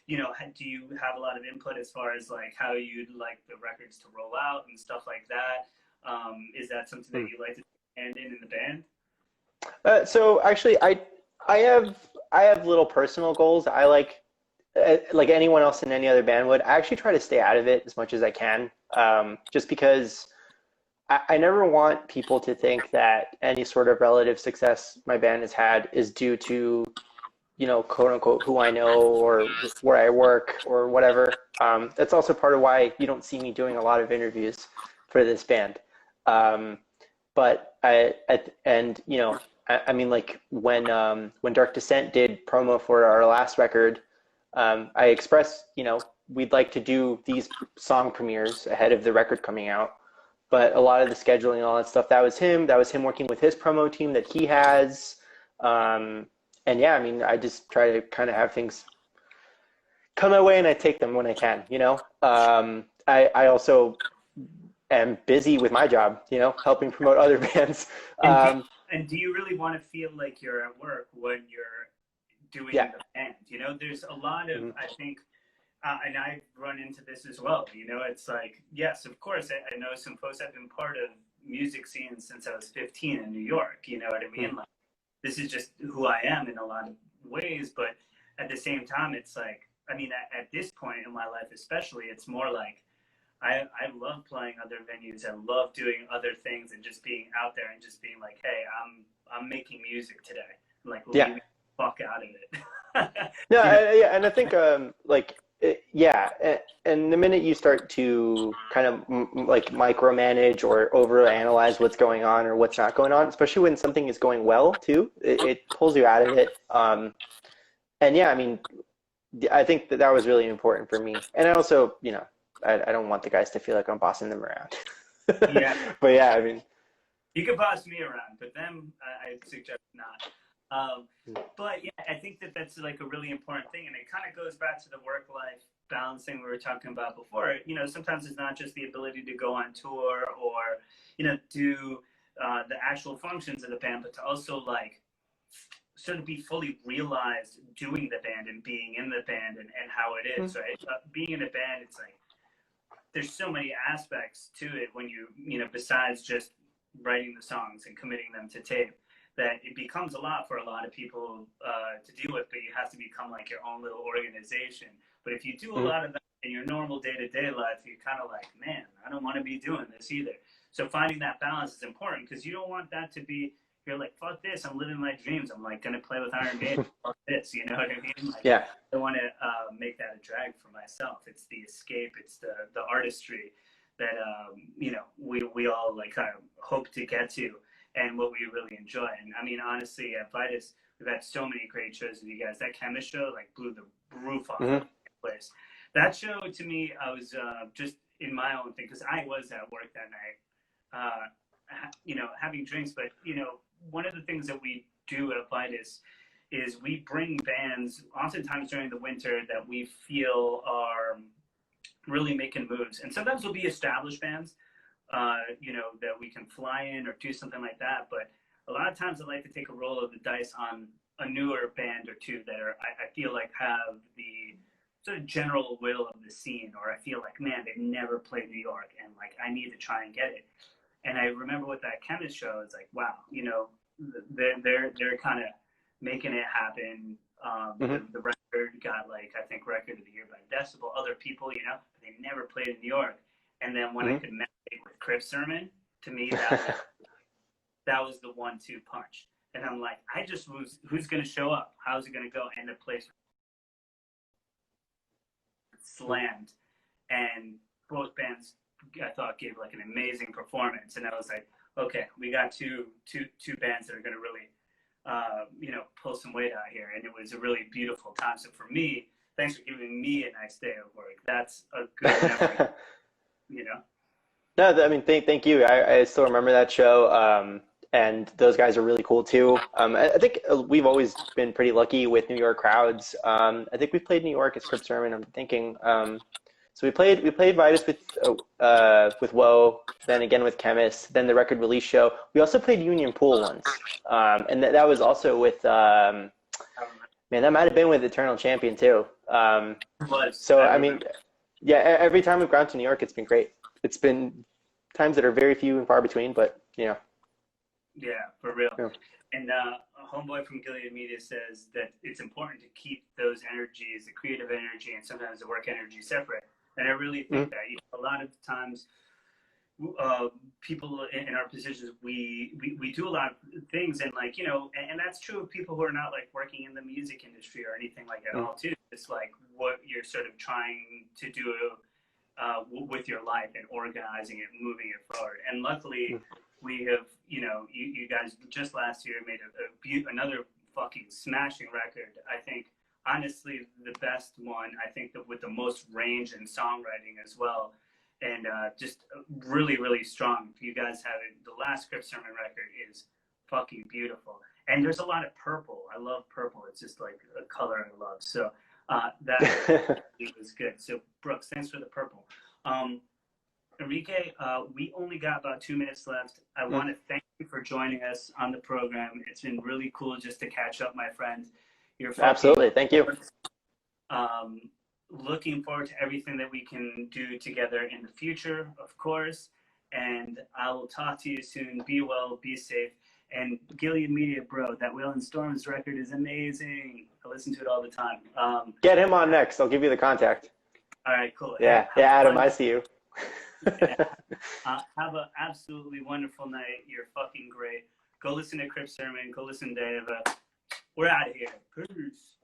you know, do you have a lot of input as far as like how you'd like the records to roll out and stuff like that? Is that something that you like to hand in the band? So actually, I have little personal goals. I like anyone else in any other band would. I actually try to stay out of it as much as I can, just because I never want people to think that any sort of relative success my band has had is due to, you know, quote unquote, who I know or where I work or whatever. That's also part of why you don't see me doing a lot of interviews for this band. But you know, I mean, like when Dark Descent did promo for our last record, I expressed, you know, we'd like to do these song premieres ahead of the record coming out. But a lot of the scheduling and all that stuff, that was him working with his promo team that he has. And yeah, I mean, I just try to kind of have things come my way and I take them when I can, you know. I also am busy with my job, you know, helping promote other bands. And do you really want to feel like you're at work when you're doing the band? You know, there's a lot of, I think, and I run into this as well. You know, it's like, yes, of course, I know some folks. I've been part of music scenes since I was 15 in New York. You know what I mean? Like, this is just who I am in a lot of ways. But at the same time, it's like, I mean, at this point in my life, especially, it's more like I love playing other venues. I love doing other things and just being out there and just being like, hey, I'm making music today. Like, leave me the fuck out of it. No, and I think and the minute you start to kind of like micromanage or overanalyze what's going on or what's not going on, especially when something is going well too, it pulls you out of it. And yeah, I mean, I think that was really important for me. And I also, you know, I don't want the guys to feel like I'm bossing them around. Yeah. But yeah, I mean, you can boss me around, but them, I suggest not. But yeah, I think that's like a really important thing, and it kind of goes back to the work-life balance thing we were talking about before. You know, sometimes it's not just the ability to go on tour or, you know, do the actual functions of the band, but to also like sort of be fully realized doing the band and being in the band and how it is, right? Being in a band, it's like there's so many aspects to it when you know, besides just writing the songs and committing them to tape, that it becomes a lot for a lot of people to deal with, but you have to become like your own little organization. But if you do a lot of that in your normal day-to-day life, you're kind of like, man, I don't want to be doing this either. So finding that balance is important, because you don't want that to be, you're like, fuck this, I'm living my dreams. I'm like going to play with Iron Maiden. Fuck this, you know what I mean? Like, Yeah. I don't want to make that a drag for myself. It's the escape. It's the artistry that, you know, we all like kind of hope to get to, and what we really enjoy. And I mean, honestly, at Vitus, we've had so many great shows with you guys. That Chemist show like blew the roof off the place. That show, to me, I was just in my own thing, because I was at work that night, you know, having drinks. But, you know, one of the things that we do at Vitus is we bring bands, oftentimes during the winter, that we feel are really making moves. And sometimes they'll be established bands, you know, that we can fly in or do something like that. But a lot of times I like to take a roll of the dice on a newer band or two that are, I feel like, have the sort of general will of the scene, or I feel like, man, they've never played New York and like I need to try and get it. And I remember with that Chemist show, it's like, wow, you know, they're kind of making it happen. The record got like, I think, record of the year by Decibel. Other people, you know, they never played in New York. And then when I could match it with Crypt Sermon, to me that was the 1-2 punch. And I'm like, I just was, who's going to show up? How's it going to go? And the place slammed, and both bands, I thought, gave like an amazing performance. And I was like, okay, we got two bands that are going to really, you know, pull some weight out here. And it was a really beautiful time. So for me, thanks for giving me a nice day of work. That's a good memory, you know? No, I mean, thank you. I still remember that show. And those guys are really cool too. I think we've always been pretty lucky with New York crowds. I think we played New York at Crypt Sermon, I'm thinking. So we played Vitus with Woe, then again with Chemist, then the record release show. We also played Union Pool once, and that was also with man, that might have been with Eternal Champion too. So I mean, yeah, every time we've gone to New York, it's been great. It's been times that are very few and far between, but you know. Yeah, for real. Yeah. And a homeboy from Gilead Media says that it's important to keep those energies, the creative energy and sometimes the work energy, separate. And I really think that, you know, a lot of times people in our positions, we do a lot of things, and like, you know, and that's true of people who are not like working in the music industry or anything like that at all too. It's like what you're sort of trying to do with your life and organizing it, moving it forward. And luckily we have, you know, you guys just last year made another fucking smashing record. I think, honestly, the best one, I think, with the most range and songwriting as well. And just really, really strong. If you guys have it, the last Crypt Sermon record is fucking beautiful. And there's a lot of purple. I love purple. It's just like a color I love. So that was good. So Brooks, thanks for the purple. Enrique, we only got about 2 minutes left. I want to thank you for joining us on the program. It's been really cool just to catch up, my friend. You're absolutely. Thank you. Looking forward to everything that we can do together in the future, of course. And I will talk to you soon. Be well, be safe. And Gilead Media, bro, that Will and Storms record is amazing. I listen to it all the time. Get him on next. I'll give you the contact. All right, cool. Yeah, Adam, I see you. Have an absolutely wonderful night. You're fucking great. Go listen to Crypt Sermon. Go listen to Daeva. We're out of here. Peace.